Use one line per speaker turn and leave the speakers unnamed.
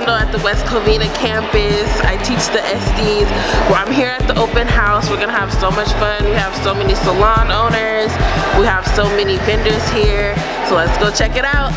Orlando at the West Covina campus. I teach the SDs. Well, I'm here at the open house. We're gonna have so much fun. We have so many salon owners. We have so many vendors here. So let's go check it out.